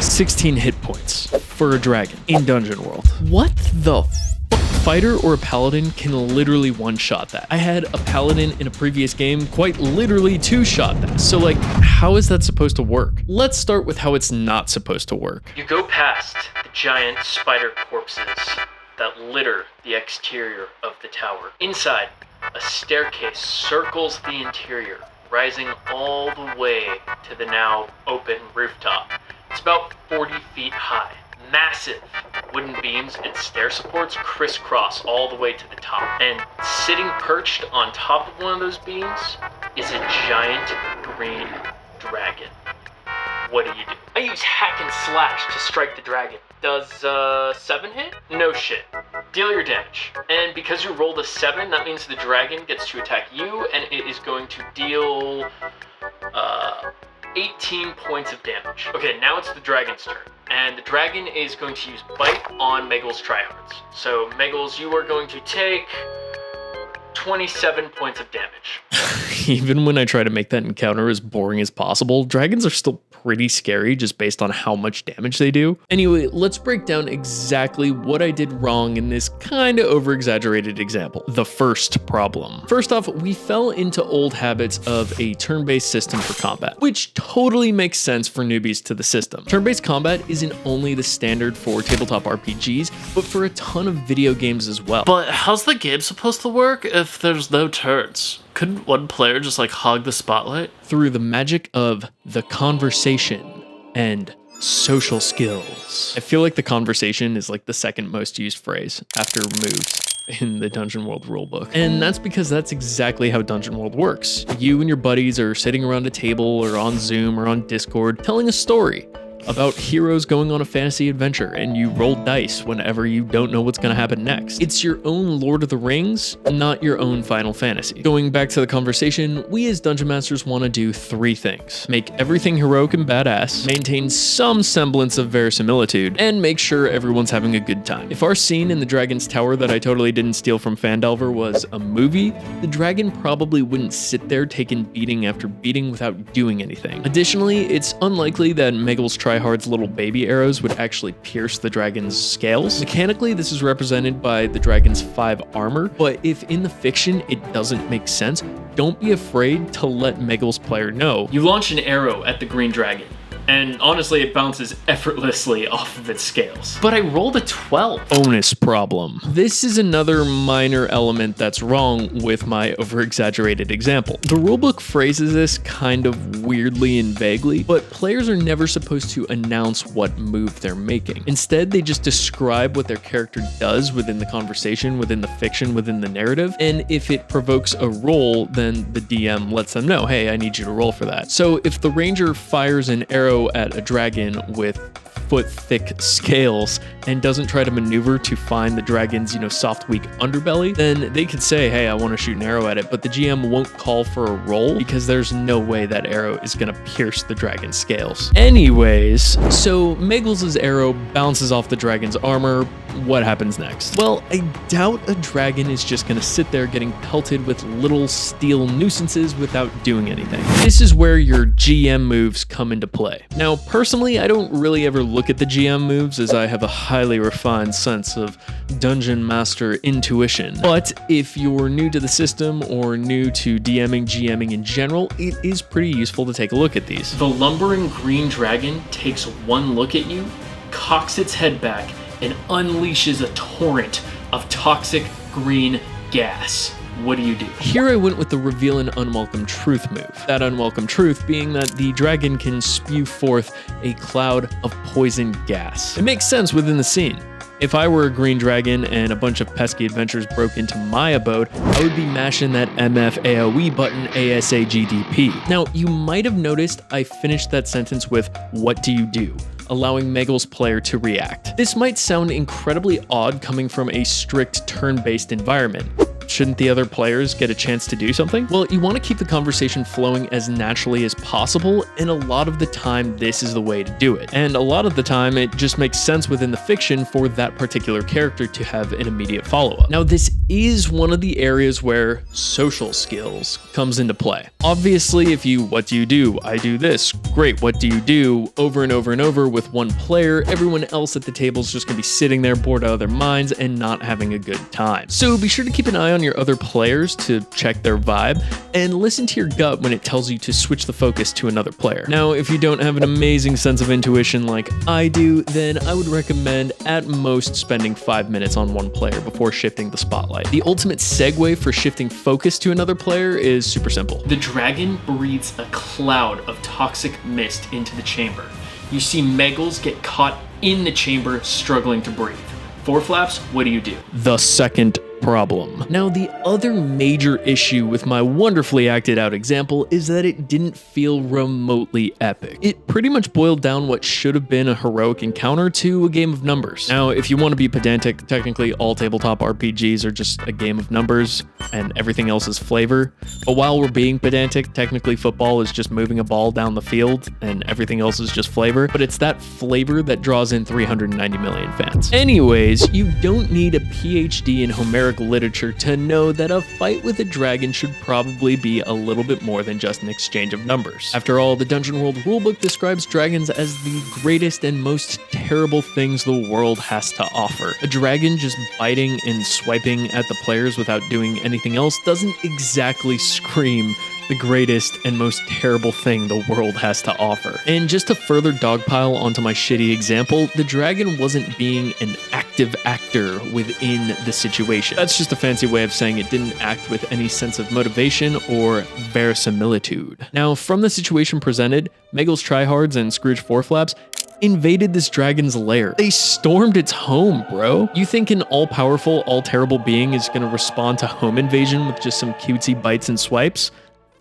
16 hit points for a dragon in Dungeon World. What the fighter or a paladin can literally one-shot that. I had a paladin in a previous game quite literally two-shot that. So like, how is that supposed to work? Let's start with how it's not supposed to work. You go past the giant spider corpses that litter the exterior of the tower. Inside, a staircase circles the interior, rising all the way to the now open rooftop. It's about 40 feet high. Massive wooden beams and stair supports crisscross all the way to the top. And sitting perched on top of one of those beams is a giant green dragon. What do? I use hack and slash to strike the dragon. Does 7 hit? No shit. Deal your damage. And because you rolled a 7, that means the dragon gets to attack you, and it is going to deal 18 points of damage. Okay, now it's the dragon's turn. And the dragon is going to use Bite on Megal's tryhards. So, Megals, you are going to take 27 points of damage. Even when I try to make that encounter as boring as possible, dragons are still pretty scary just based on how much damage they do. Anyway, let's break down exactly what I did wrong in this kind of over-exaggerated example. The first problem. First off, we fell into old habits of a turn-based system for combat, which totally makes sense for newbies to the system. Turn-based combat isn't only the standard for tabletop RPGs, but for a ton of video games as well. But how's the game supposed to work if there's no turns? Couldn't one player just like hog the spotlight? Through the magic of the conversation and social skills. I feel like the conversation is like the second most used phrase after moves in the Dungeon World rulebook. And that's because that's exactly how Dungeon World works. You and your buddies are sitting around a table or on Zoom or on Discord telling a story about heroes going on a fantasy adventure, and you roll dice whenever you don't know what's going to happen next. It's your own Lord of the Rings, not your own Final Fantasy. Going back to the conversation, we as Dungeon Masters want to do 3 things. Make everything heroic and badass, maintain some semblance of verisimilitude, and make sure everyone's having a good time. If our scene in the Dragon's Tower that I totally didn't steal from Fandelver was a movie, the dragon probably wouldn't sit there taking beating after beating without doing anything. Additionally, it's unlikely that Megal's tryhard's little baby arrows would actually pierce the dragon's scales. Mechanically, this is represented by the dragon's 5 armor, but if in the fiction it doesn't make sense, don't be afraid to let Megal's player know. You launch an arrow at the green dragon, and honestly it bounces effortlessly off of its scales. But I rolled a 12. Bonus problem. This is another minor element that's wrong with my over-exaggerated example. The rulebook phrases this kind of weirdly and vaguely, but players are never supposed to announce what move they're making. Instead, they just describe what their character does within the conversation, within the fiction, within the narrative, and if it provokes a roll, then the DM lets them know, hey, I need you to roll for that. So if the ranger fires an arrow at a dragon with foot-thick scales and doesn't try to maneuver to find the dragon's, soft, weak underbelly, then they could say, hey, I want to shoot an arrow at it, but the GM won't call for a roll because there's no way that arrow is going to pierce the dragon's scales. Anyways, so Megal's arrow bounces off the dragon's armor. What happens next? Well, I doubt a dragon is just going to sit there getting pelted with little steel nuisances without doing anything. This is where your GM moves come into play. Now, personally, I don't really ever look at the GM moves as I have a highly refined sense of Dungeon Master intuition. But if you're new to the system or new to DMing, GMing in general, it is pretty useful to take a look at these. The lumbering green dragon takes one look at you, cocks its head back, and unleashes a torrent of toxic green gas. What do you do? Here I went with the reveal an unwelcome truth move. That unwelcome truth being that the dragon can spew forth a cloud of poison gas. It makes sense within the scene. If I were a green dragon and a bunch of pesky adventurers broke into my abode, I would be mashing that MF AoE button ASAGDP. Now, you might have noticed I finished that sentence with, what do you do? Allowing Megal's player to react. This might sound incredibly odd coming from a strict turn-based environment. shouldn't the other players get a chance to do something? Well, you want to keep the conversation flowing as naturally as possible, and a lot of the time this is the way to do it. And a lot of the time it just makes sense within the fiction for that particular character to have an immediate follow-up. Now, this is one of the areas where social skills comes into play. Obviously, if you, what do you do? I do this. Great, what do you do? Over and over and over with one player, everyone else at the table is just gonna be sitting there bored out of their minds and not having a good time. So be sure to keep an eye on your other players to check their vibe, and listen to your gut when it tells you to switch the focus to another player. Now, if you don't have an amazing sense of intuition like I do, then I would recommend at most spending 5 minutes on one player before shifting the spotlight. The ultimate segue for shifting focus to another player is super simple. The dragon breathes a cloud of toxic mist into the chamber. You see Megals get caught in the chamber, struggling to breathe. Four Flaps, what do you do? The second problem. Now, the other major issue with my wonderfully acted out example is that it didn't feel remotely epic. It pretty much boiled down what should have been a heroic encounter to a game of numbers. Now, if you want to be pedantic, technically all tabletop RPGs are just a game of numbers and everything else is flavor. But while we're being pedantic, technically football is just moving a ball down the field and everything else is just flavor. But it's that flavor that draws in 390 million fans. Anyways, you don't need a PhD in Homeric literature to know that a fight with a dragon should probably be a little bit more than just an exchange of numbers. After all, the Dungeon World rulebook describes dragons as the greatest and most terrible things the world has to offer. A dragon just biting and swiping at the players without doing anything else doesn't exactly scream the greatest and most terrible thing the world has to offer. And just to further dogpile onto my shitty example, the dragon wasn't being an active actor within the situation. That's just a fancy way of saying it didn't act with any sense of motivation or verisimilitude. Now, from the situation presented, Megals Tryhards and Scrooge Four Flaps invaded this dragon's lair. They stormed its home, bro. You think an all-powerful, all-terrible being is gonna respond to home invasion with just some cutesy bites and swipes?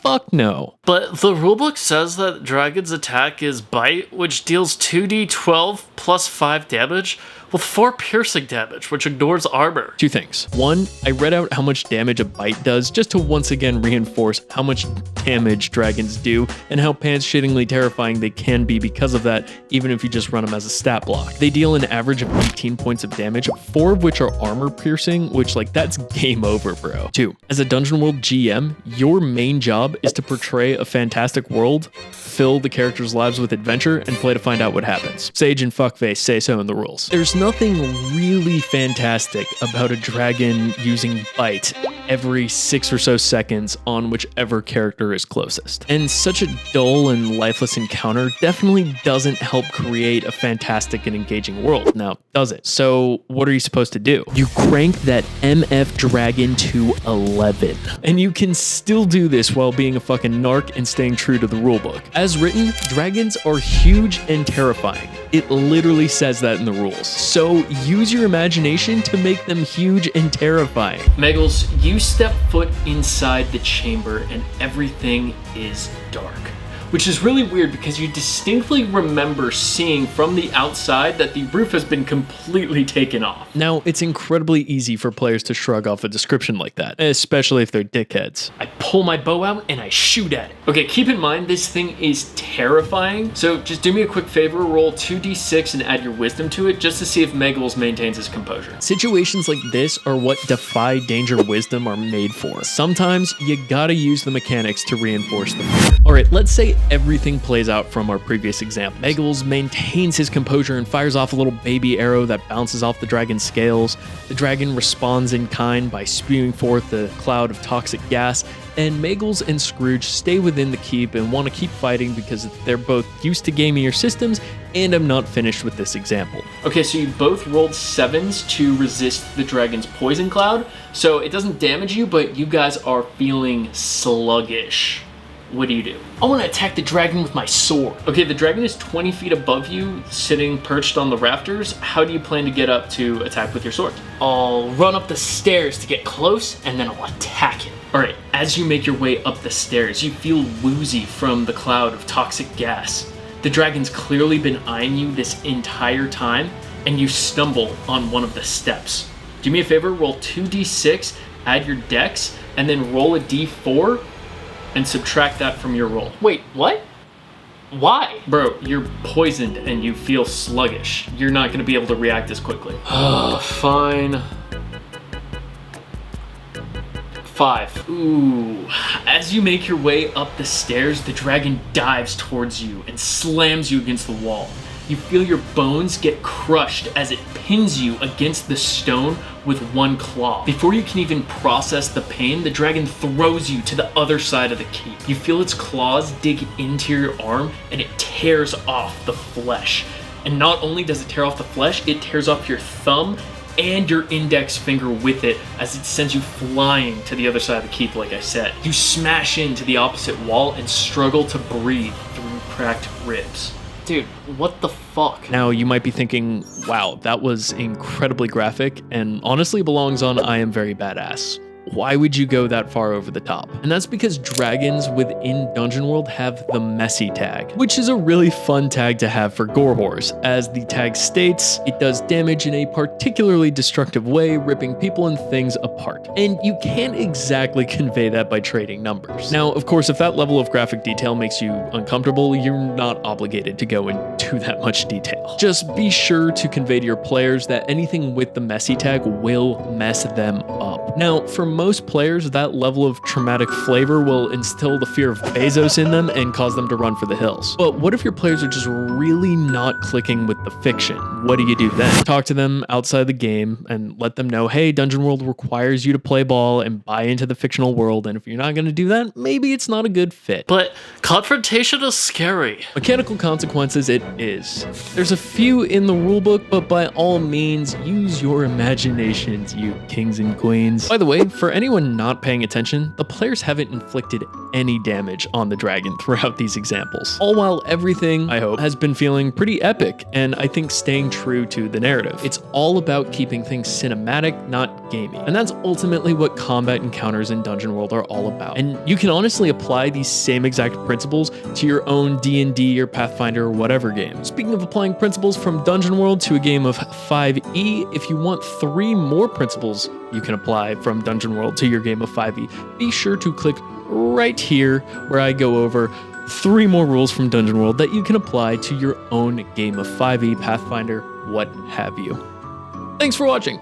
Fuck no. But the rulebook says that dragon's attack is bite, which deals 2d12 plus 5 damage, with 4 piercing damage, which ignores armor. Two things. One, I read out how much damage a bite does just to once again reinforce how much damage dragons do and how pants-shittingly terrifying they can be because of that, even if you just run them as a stat block. They deal an average of 18 points of damage, 4 of which are armor piercing, which that's game over, bro. Two, as a Dungeon World GM, your main job is to portray a fantastic world, fill the characters' lives with adventure, and play to find out what happens. Sage and Fuckface say so in the rules. There's nothing really fantastic about a dragon using bite every 6 or so seconds on whichever character is closest. And such a dull and lifeless encounter definitely doesn't help create a fantastic and engaging world. Now, does it? So what are you supposed to do? You crank that MF dragon to 11. And you can still do this while being a fucking narc and staying true to the rulebook. As written, dragons are huge and terrifying. It literally says that in the rules. So use your imagination to make them huge and terrifying. Megals, you step foot inside the chamber and everything is dark. Which is really weird because you distinctly remember seeing from the outside that the roof has been completely taken off. Now, it's incredibly easy for players to shrug off a description like that, especially if they're dickheads. I pull my bow out and I shoot at it. Okay, keep in mind this thing is terrifying, so just do me a quick favor, roll 2d6 and add your wisdom to it just to see if Megals maintains his composure. Situations like this are what defy danger wisdom are made for. Sometimes you gotta use the mechanics to reinforce the fear. Alright, let's say everything plays out from our previous example. Megals maintains his composure and fires off a little baby arrow that bounces off the dragon's scales. The dragon responds in kind by spewing forth a cloud of toxic gas, and Megals and Scrooge stay within the keep and want to keep fighting because they're both used to gaming your systems, and I'm not finished with this example. Okay, so you both rolled 7s to resist the dragon's poison cloud, so it doesn't damage you, but you guys are feeling sluggish. What do? I want to attack the dragon with my sword. Okay, the dragon is 20 feet above you, sitting perched on the rafters. How do you plan to get up to attack with your sword? I'll run up the stairs to get close, and then I'll attack it. All right, as you make your way up the stairs, you feel woozy from the cloud of toxic gas. The dragon's clearly been eyeing you this entire time, and you stumble on one of the steps. Do me a favor, roll 2d6 add your dex, and then roll a d4 and subtract that from your roll. Wait, what? Why? Bro, you're poisoned and you feel sluggish. You're not gonna be able to react as quickly. Fine. 5. Ooh. As you make your way up the stairs, the dragon dives towards you and slams you against the wall. You feel your bones get crushed as it pins you against the stone with one claw. Before you can even process the pain, the dragon throws you to the other side of the keep. You feel its claws dig into your arm and it tears off the flesh. And not only does it tear off the flesh, it tears off your thumb and your index finger with it as it sends you flying to the other side of the keep, like I said. You smash into the opposite wall and struggle to breathe through cracked ribs. Dude, what the fuck? Now you might be thinking, wow, that was incredibly graphic and honestly belongs on I Am Very Badass. Why would you go that far over the top? And that's because dragons within Dungeon World have the messy tag, which is a really fun tag to have for gore horrors. As the tag states, it does damage in a particularly destructive way, ripping people and things apart. And you can't exactly convey that by trading numbers. Now, of course, if that level of graphic detail makes you uncomfortable, you're not obligated to go into that much detail. Just be sure to convey to your players that anything with the messy tag will mess them up. Now, for most players, that level of traumatic flavor will instill the fear of Bezos in them and cause them to run for the hills. But what if your players are just really not clicking with the fiction? What do you do then? Talk to them outside the game and let them know, hey, Dungeon World requires you to play ball and buy into the fictional world, and if you're not going to do that, maybe it's not a good fit. But confrontation is scary. Mechanical consequences it is. There's a few in the rulebook, but by all means, use your imaginations, you kings and queens. By the way, for anyone not paying attention, the players haven't inflicted any damage on the dragon throughout these examples. All while everything, I hope, has been feeling pretty epic, and I think staying true to the narrative. It's all about keeping things cinematic, not gamey. And that's ultimately what combat encounters in Dungeon World are all about. And you can honestly apply these same exact principles to your own D&D or Pathfinder or whatever game. Speaking of applying principles from Dungeon World to a game of 5e, if you want 3 more principles you can apply from Dungeon World to your game of 5e, be sure to click right here where I go over 3 more rules from Dungeon World that you can apply to your own game of 5e, Pathfinder, what have you. Thanks for watching.